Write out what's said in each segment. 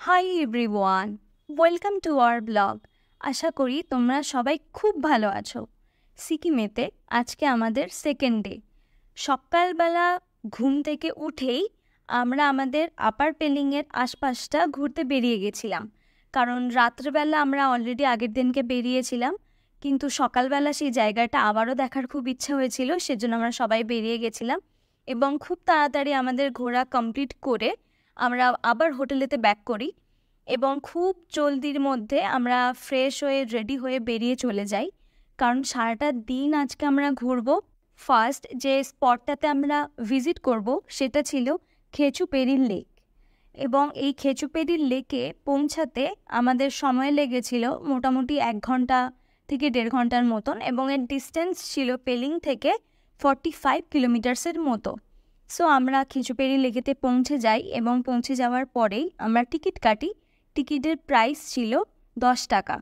High everyone, welcome to our blog. আশা করি তোমরা সবাই খুব ভালো আছো। সিকিমেতে আজকে আমাদের সেকেন্ড ডে। সকালবেলা ঘুম থেকে উঠেই আমরা আমাদের আপার পেলিংয়ের আশপাশটা ঘুরতে বেরিয়ে গেছিলাম, কারণ রাত্রেবেলা আমরা অলরেডি আগের দিনকে বেরিয়েছিলাম, কিন্তু সকালবেলা সেই জায়গাটা আবারও দেখার খুব ইচ্ছা হয়েছিল, সেজন্য আমরা সবাই বেরিয়ে গেছিলাম এবং খুব তাড়াতাড়ি আমাদের ঘোরা কমপ্লিট করে আমরা আবার হোটেলেতে ব্যাক করি এবং খুব জলদির মধ্যে আমরা ফ্রেশ হয়ে রেডি হয়ে বেরিয়ে চলে যাই, কারণ সারাটা দিন আজকে আমরা ঘুরবো। ফার্স্ট যে স্পটটাতে আমরা ভিজিট করব সেটা ছিল খেচুপেরি লেক, এবং এই খেচুপেরি লেকে পৌঁছাতে আমাদের সময় লেগেছিল মোটামুটি 1 ঘন্টা থেকে 1.5 ঘন্টার মতন, এবং এর ডিস্টেন্স ছিল পেলিং থেকে 45 কিলোমিটার্সের মতো। সো আমরা খেচুপেরি লেকেতে পৌঁছে যাই এবং পৌঁছে যাওয়ার পরেই আমরা টিকিট কাটি। টিকিটের প্রাইস ছিল 10 টাকা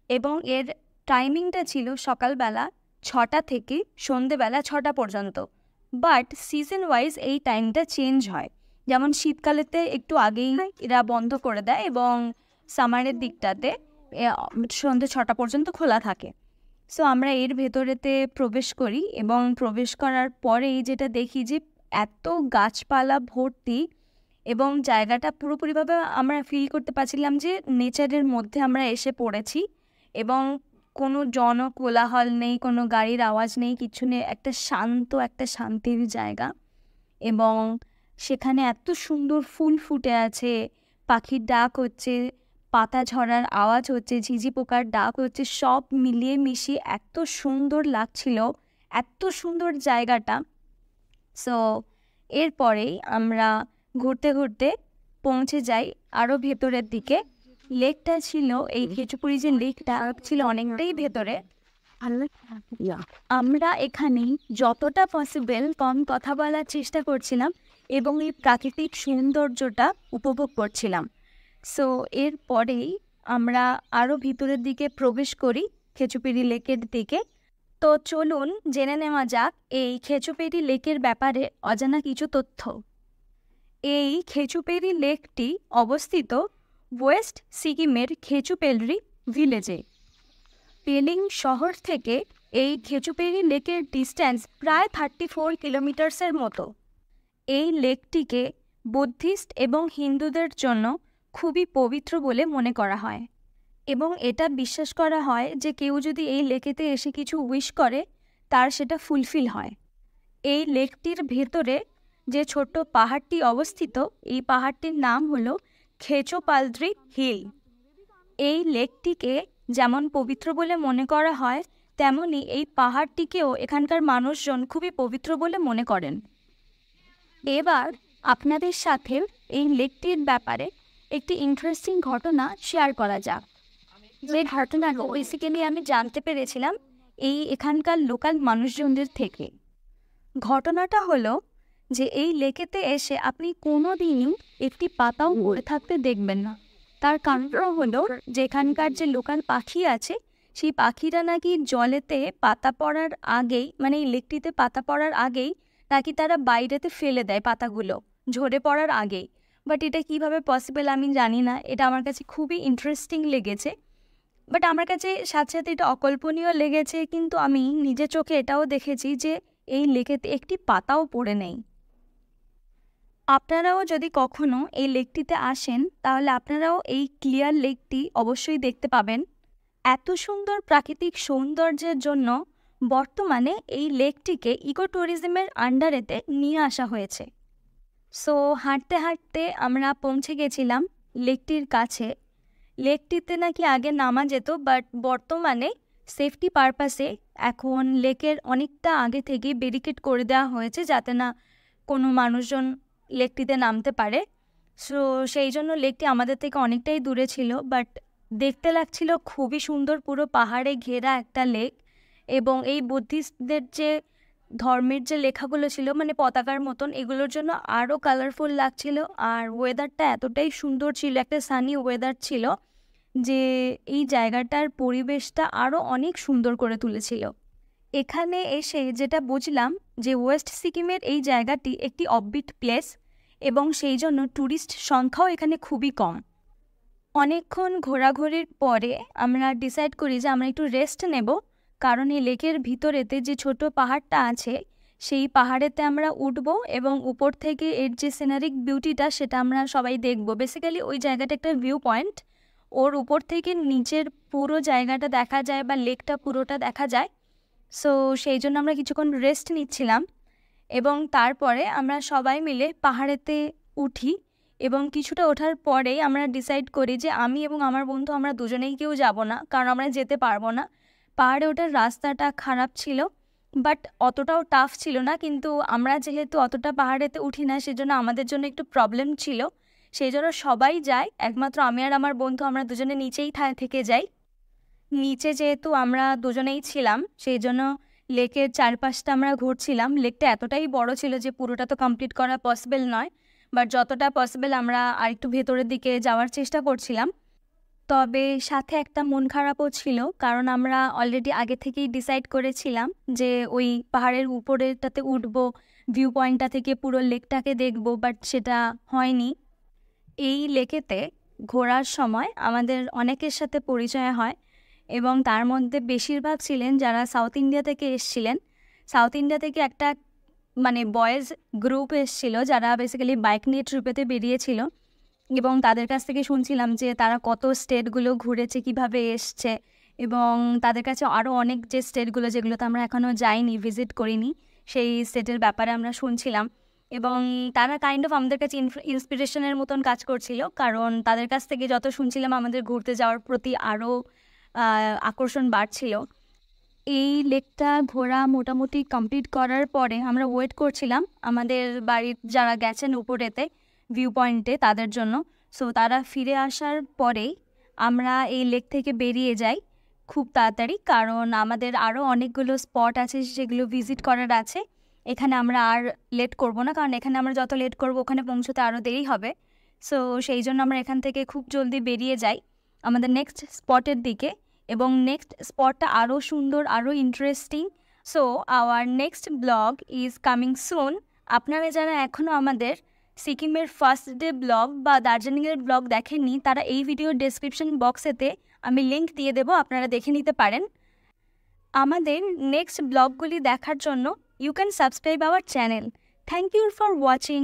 এবং এর টাইমিংটা ছিল সকালবেলা 6টা থেকে সন্ধেবেলা 6টা পর্যন্ত। বাট সিজন ওয়াইজ এই টাইমটা চেঞ্জ হয়, যেমন শীতকালেতে একটু আগেই এরা বন্ধ করে দেয় এবং সামারের দিকটাতে সন্ধে 6টা পর্যন্ত খোলা থাকে। সো আমরা এর ভেতরেতে প্রবেশ করি এবং প্রবেশ করার পরেই যেটা দেখি যে এত গাছপালা ভর্তি এবং জায়গাটা পুরোপুরিভাবে আমরা ফিল করতে পারছিলাম যে নেচারের মধ্যে আমরা এসে পড়েছি, এবং কোনো জনকোলাহল নেই, কোনো গাড়ির আওয়াজ নেই, কিছু নেই, একটা শান্ত, একটা শান্তির জায়গা। এবং সেখানে এত সুন্দর ফুল ফুটে আছে, পাখির ডাক হচ্ছে, পাতা ঝরার আওয়াজ হচ্ছে, ঝিঝি পোকার ডাক হচ্ছে, সব মিলিয়ে মিশিয়ে এত সুন্দর লাগছিল, এত সুন্দর জায়গাটা। সো এরপরেই আমরা ঘুরতে ঘুরতে পৌঁছে যাই আরও ভেতরের দিকে। লেকটা ছিল, এই খেচুপুরি যে লেকটা ছিল অনেকটাই ভেতরে। আমরা এখানেই যতটা পসিবল কম কথা বলার চেষ্টা করছিলাম এবং এই প্রাকৃতিক সৌন্দর্যটা উপভোগ করছিলাম। সো এরপরেই আমরা আরও ভিতরের দিকে প্রবেশ করি খেচুপেরি লেকের দিকে। তো চলুন জেনে নেওয়া যাক এই খেচুপেরি লেকের ব্যাপারে অজানা কিছু তথ্য। এই খেচুপেরি লেকটি অবস্থিত ওয়েস্ট সিকিমের খেচুপেলরি ভিলেজে। পেলিং শহর থেকে এই খেচুপেরি লেকের ডিস্ট্যান্স প্রায় 34 কিলোমিটার্সের মতো। এই লেকটিকে বুদ্ধিস্ট এবং হিন্দুদের জন্য খুবই পবিত্র বলে মনে করা হয়, এবং এটা বিশ্বাস করা হয় যে কেউ যদি এই লেকেতে এসে কিছু উইশ করে তার সেটা ফুলফিল হয়। এই লেকটির ভেতরে যে ছোট্ট পাহাড়টি অবস্থিত, এই পাহাড়টির নাম হলো খেচোপালদ্রি হিল। এই লেকটিকে যেমন পবিত্র বলে মনে করা হয়, তেমনি এই পাহাড়টিকেও এখানকার মানুষজন খুবই পবিত্র বলে মনে করেন। এবার আপনাদের সাথে এই লেকটির ব্যাপারে একটি ইন্টারেস্টিং ঘটনা শেয়ার করা যাক। যে ঘটনাটা বেসিক্যালি আমি জানতে পেরেছিলাম এখানকার লোকাল মানুষজনদের থেকে। ঘটনাটা হলো যে এই লেকেতে এসে আপনি কোনো দিনই একটি পাতাও পড়ে থাকতে দেখবেন না। তার কারণ হলো যে এখানকার যে লোকাল পাখি আছে, সেই পাখিরা নাকি জলেতে পাতা পড়ার আগেই, মানে এই লেকটিতে পাতা পড়ার আগেই নাকি তারা বাইরেতে ফেলে দেয় পাতাগুলো ঝরে পড়ার আগেই। বাট এটা কিভাবে পসিবল আমি জানি না, এটা আমার কাছে খুবই ইন্টারেস্টিং লেগেছে। বাট আমার কাছে সাথে সাথে এটা অকল্পনীয় লেগেছে, কিন্তু আমি নিজের চোখে এটাও দেখেছি যে এই লেকেতে একটি পাতাও পড়ে নেই। আপনারাও যদি কখনো এই লেকটিতে আসেন তাহলে আপনারাও এই ক্লিয়ার লেকটি অবশ্যই দেখতে পাবেন। এত সুন্দর প্রাকৃতিক সৌন্দর্যের জন্য বর্তমানে এই লেকটিকে ইকো ট্যুরিজমের আন্ডারেতে নিয়ে আসা হয়েছে। সো হাঁটতে হাঁটতে আমরা পৌঁছে গেছিলাম লেকটির কাছে। লেকটিতে নাকি আগে নামা যেত, বাট বর্তমানে সেফটি পারপাসে এখন লেকের অনেকটা আগে থেকে ব্যারিকেড করে দেওয়া হয়েছে, যাতে না কোনো মানুষজন লেকটিতে নামতে পারে। সো সেই জন্য লেকটি আমাদের থেকে অনেকটাই দূরে ছিল, বাট দেখতে লাগছিল খুবই সুন্দর, পুরো পাহাড়ে ঘেরা একটা লেক। এবং এই বুদ্ধিস্টদের যে ধর্মের যে লেখাগুলো ছিল, মানে পতাকার মতন, এগুলোর জন্য আরও কালারফুল লাগছিল। আর ওয়েদারটা এতটাই সুন্দর ছিল, একটা সানি ওয়েদার ছিল, যে এই জায়গাটার পরিবেশটা আরও অনেক সুন্দর করে তুলেছিল। এখানে এসে যেটা বুঝলাম যে ওয়েস্ট সিকিমের এই জায়গাটি একটি অফবিট প্লেস, এবং সেই জন্য ট্যুরিস্ট সংখ্যাও এখানে খুবই কম। অনেকক্ষণ ঘোরাঘুরির পরে আমরা ডিসাইড করি যে আমরা একটু রেস্ট নেব, কারণ এই লেকের ভিতরেতে যে ছোট পাহাড়টা আছে সেই পাহাড়েতে আমরা উঠব এবং উপর থেকে এর যে সিনারিক বিউটিটা সেটা আমরা সবাই দেখব। বেসিক্যালি ওই জায়গাটা একটা ভিউ পয়েন্ট, ওর উপর থেকে নিচের পুরো জায়গাটা দেখা যায় বা লেকটা পুরোটা দেখা যায়। সো সেই জন্য আমরা কিছুক্ষণ রেস্ট নিচ্ছিলাম এবং তারপরে আমরা সবাই মিলে পাহাড়েতে উঠি এবং কিছুটা ওঠার পরেই আমরা ডিসাইড করি যে আমি এবং আমার বন্ধু আমরা দুজনেই কেউ যাব না, কারণ আমরা যেতে পারবো না। পাহাড়ে ওঠার রাস্তাটা খারাপ ছিল, বাট অতটাও টাফ ছিল না, কিন্তু আমরা যেহেতু অতটা পাহাড়েতে উঠি না সেজন্য আমাদের জন্য একটু প্রবলেম ছিল। সেই জন্য সবাই যায়, একমাত্র আমি আর আমার বন্ধু আমরা দুজনে নিচেই থেকে যাই। নিচে যেহেতু আমরা দুজনেই ছিলাম সেই জন্য লেকের চারপাশটা আমরা ঘুরছিলাম। লেকটা এতটাই বড় ছিল যে পুরোটা তো কমপ্লিট করা পসিবল নয়, বাট যতটা পসিবল আমরা আরেকটু ভেতরের দিকে যাওয়ার চেষ্টা করছিলাম। তবে সাথে একটা মন খারাপও ছিল, কারণ আমরা অলরেডি আগে থেকেই ডিসাইড করেছিলাম যে ওই পাহাড়ের উপরেরটাতে উঠবো, ভিউ পয়েন্টটা থেকে পুরো লেকটাকে দেখব, বাট সেটা হয়নি। এই লেকেতে ঘোরার সময় আমাদের অনেকের সাথে পরিচয় হয় এবং তার মধ্যে বেশিরভাগ ছিলেন যারা সাউথ ইন্ডিয়া থেকে এসছিলেন। সাউথ ইন্ডিয়া থেকে একটা বয়েজ গ্রুপ এসছিল যারা বেসিক্যালি বাইক নিয়ে ট্রিপেতে বেরিয়েছিল এবং তাদের কাছ থেকে শুনছিলাম যে তারা কত স্টেটগুলো ঘুরেছে, কিভাবে এসছে, এবং তাদের কাছে আরও অনেক যে স্টেটগুলো যেগুলোতে আমরা এখনও যাইনি, ভিজিট করিনি, সেই স্টেটের ব্যাপারে আমরা শুনছিলাম এবং তারা কাইন্ড অফ আমাদের কাছে ইন্সপিরেশনের মতন কাজ করছিল, কারণ তাদের কাছ থেকে যত শুনছিলাম আমাদের ঘুরতে যাওয়ার প্রতি আরও আকর্ষণ বাড়ছিল। এই লেকটা ঘোরা মোটামুটি কমপ্লিট করার পরে আমরা ওয়েট করছিলাম আমাদের বাড়ির যারা গেছেন উপরেতে ভিউ পয়েন্টে তাদের জন্য। সো তারা ফিরে আসার পরেই আমরা এই লেক থেকে বেরিয়ে যাই খুব তাড়াতাড়ি, কারণ আমাদের আরও অনেকগুলো স্পট আছে যেগুলো ভিজিট করার আছে। এখানে আমরা আর লেট করব না, কারণ এখানে আমরা যত লেট করব ওখানে পৌঁছতে আরও দেরি হবে। সো সেই জন্য আমরা এখান থেকে খুব জলদি বেরিয়ে যাই আমাদের নেক্সট স্পটের দিকে, এবং নেক্সট স্পটটা আরও সুন্দর, আরও interesting. So our next blog is coming soon. আপনারা যারা এখনও আমাদের সিকিমের ফার্স্ট ডে ব্লগ বা দার্জিলিংয়ের ব্লগ দেখেননি তারা এই ভিডিওর ডেসক্রিপশন বক্সেতে আমি লিঙ্ক দিয়ে দেবো, আপনারা দেখে নিতে পারেন। আমাদের নেক্সট ব্লগগুলি দেখার জন্য you can subscribe our channel. Thank you for watching.